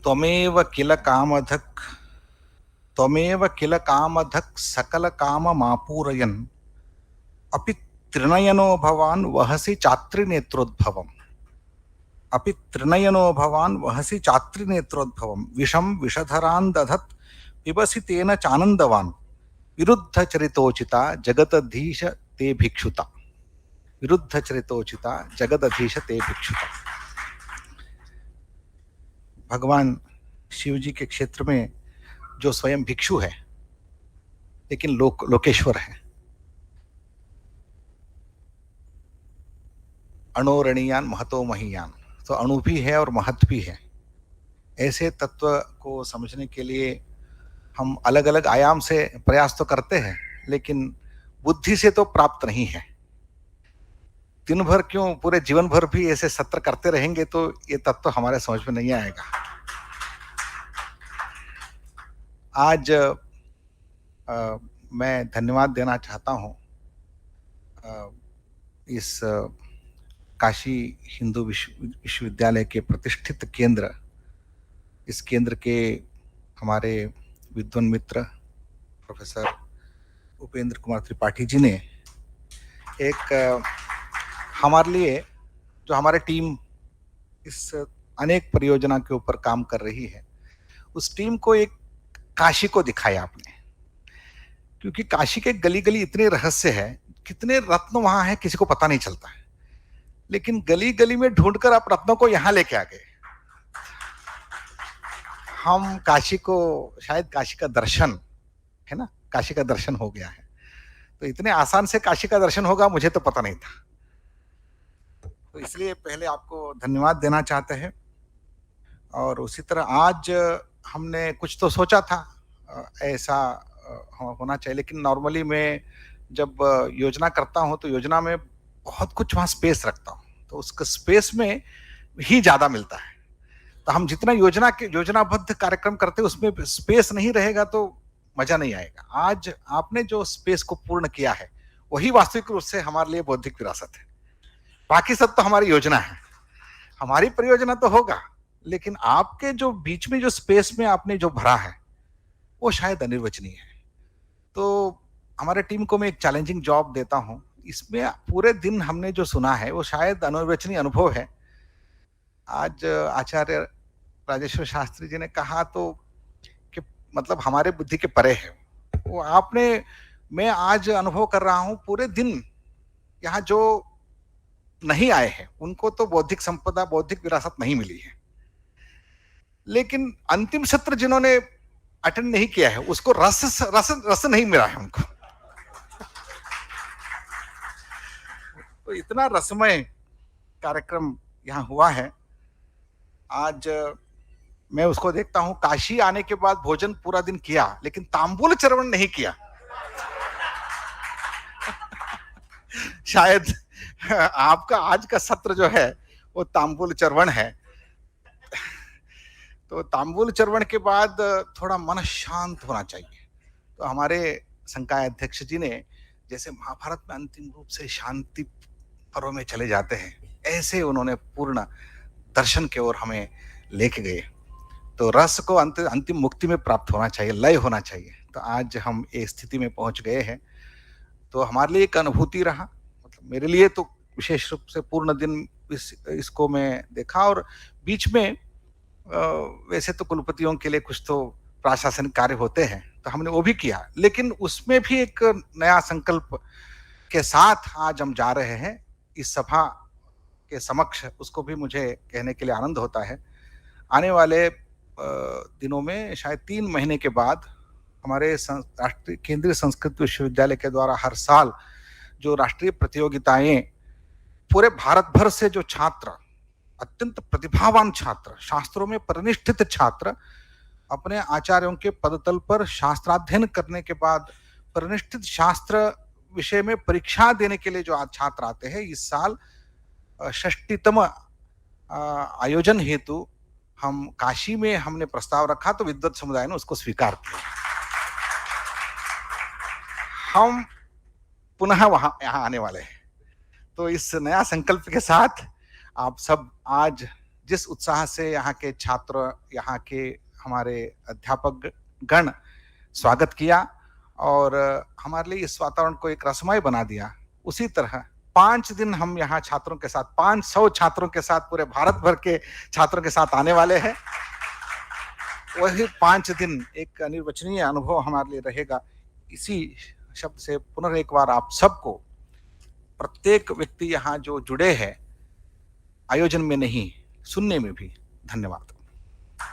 त्वमेव किल कामधक् त्वमेव किल कामधक् सकल काममापूरयन् अपि त्रिनयनो भवान् वहसि चात्रिनेत्रोद्भवम् अपि त्रिनयनो भवान् वहसि चात्रिनेत्रोद्भवम् विषं विषधरान् दधत् पिबसि तेन चानन्दवान् विरुद्धचरितोचिता जगदधीश ते भिक्षुता विरुद्धचरितोचिता जगदधीश ते भिक्षुता। भगवान शिव जी के क्षेत्र में जो स्वयं भिक्षु है लेकिन लोकेश्वर है, अणोरणीयान महतो महीयान, तो अणु भी है और महत भी है। ऐसे तत्व को समझने के लिए हम अलग अलग आयाम से प्रयास तो करते हैं, लेकिन बुद्धि से तो प्राप्त नहीं है। दिन भर क्यों, पूरे जीवन भर भी ऐसे सत्र करते रहेंगे तो ये तत्व हमारे समझ में नहीं आएगा। आज मैं धन्यवाद देना चाहता हूँ इस काशी हिंदू विश्वविद्यालय के प्रतिष्ठित केंद्र, इस केंद्र के हमारे विद्वान मित्र प्रोफेसर उपेंद्र कुमार त्रिपाठी जी ने एक हमारे लिए, जो हमारे टीम इस अनेक परियोजना के ऊपर काम कर रही है, उस टीम को एक काशी को दिखाया आपने। क्योंकि काशी के गली गली इतने रहस्य है, कितने रत्न वहां है किसी को पता नहीं चलता है, लेकिन गली गली में ढूंढकर आप रत्नों को यहां लेके आ गए। हम काशी को, शायद काशी का दर्शन है ना, काशी का दर्शन हो गया है। तो इतने आसान से काशी का दर्शन होगा मुझे तो पता नहीं था। तो इसलिए पहले आपको धन्यवाद देना चाहते हैं। और उसी तरह आज हमने कुछ तो सोचा था ऐसा होना चाहिए, लेकिन नॉर्मली मैं जब योजना करता हूं तो योजना में बहुत कुछ वहां स्पेस रखता हूं, तो उसका स्पेस में ही ज्यादा मिलता है। तो हम जितना योजनाबद्ध कार्यक्रम करते हैं उसमें स्पेस नहीं रहेगा तो मजा नहीं आएगा। आज आपने जो स्पेस को पूर्ण किया है वही वास्तविक रूप से हमारे लिए बौद्धिक विरासत है। बाकी सब तो हमारी योजना है, हमारी परियोजना तो होगा, लेकिन आपके जो बीच में जो स्पेस में आपने जो भरा है वो शायद अनिर्वचनीय है। तो हमारे टीम को मैं एक चैलेंजिंग जॉब देता हूं, इसमें पूरे दिन हमने जो सुना है वो शायद अनिर्वचनीय अनुभव है। आज आचार्य राजेश्वर शास्त्री जी ने कहा तो कि मतलब हमारे बुद्धि के परे है वो। आपने, मैं आज अनुभव कर रहा हूं पूरे दिन, यहाँ जो नहीं आए हैं उनको तो बौद्धिक संपदा, बौद्धिक विरासत नहीं मिली है, लेकिन अंतिम सत्र जिन्होंने अटेंड नहीं किया है उसको रस नहीं मिला है उनको। तो इतना रसमय कार्यक्रम यहाँ हुआ है। आज मैं उसको देखता हूं, काशी आने के बाद भोजन पूरा दिन किया लेकिन तांबूल चर्वण नहीं किया। शायद आपका आज का सत्र जो है वो तांबूल चर्वण है। तो तांबूल चर्वण के बाद थोड़ा मन शांत होना चाहिए। तो हमारे संकाय अध्यक्ष जी ने, जैसे महाभारत में अंतिम रूप से शांति पर्व में चले जाते हैं, ऐसे उन्होंने पूर्ण दर्शन की ओर हमें लेके गए। तो रस को अंतिम मुक्ति में प्राप्त होना चाहिए, लय होना चाहिए। तो आज हम एक स्थिति में पहुंच गए हैं, तो हमारे लिए एक अनुभूति रहा। मतलब मेरे लिए तो विशेष रूप से पूर्ण दिन इसको मैं देखा। और बीच में वैसे तो कुलपतियों के लिए कुछ तो प्रशासनिक कार्य होते हैं तो हमने वो भी किया, लेकिन उसमें भी एक नया संकल्प के साथ आज हम जा रहे हैं इस सभा के समक्ष। उसको भी मुझे कहने के लिए आनंद होता है। आने वाले दिनों में शायद 3 महीने के बाद हमारे राष्ट्रीय केंद्रीय संस्कृत विश्वविद्यालय के द्वारा हर साल जो राष्ट्रीय प्रतियोगिताएं, पूरे भारत भर से जो छात्र, अत्यंत प्रतिभावान छात्र, शास्त्रों में परिनिष्ठित छात्र, अपने आचार्यों के पदतल पर शास्त्राध्ययन करने के बाद परिनिष्ठित शास्त्र विषय में परीक्षा देने के लिए जो छात्र आते हैं, इस साल 60तम आयोजन हेतु हम काशी में हमने प्रस्ताव रखा, तो विद्वत समुदाय ने उसको स्वीकार किया। हम पुनः वहां यहाँ आने वाले हैं। तो इस नया संकल्प के साथ आप सब आज जिस उत्साह से यहाँ के छात्र, यहाँ के हमारे अध्यापक गण स्वागत किया और हमारे लिए इस वातावरण को एक रसमय बना दिया, उसी तरह 5 दिन हम यहाँ छात्रों के साथ, 500 छात्रों के साथ, पूरे भारत भर के छात्रों के साथ आने वाले हैं। वही 5 दिन एक अनिर्वचनीय अनुभव हमारे लिए रहेगा। इसी शब्द से पुनः एक बार आप सबको, प्रत्येक व्यक्ति यहाँ जो जुड़े हैं, आयोजन में नहीं, सुनने में भी, धन्यवाद।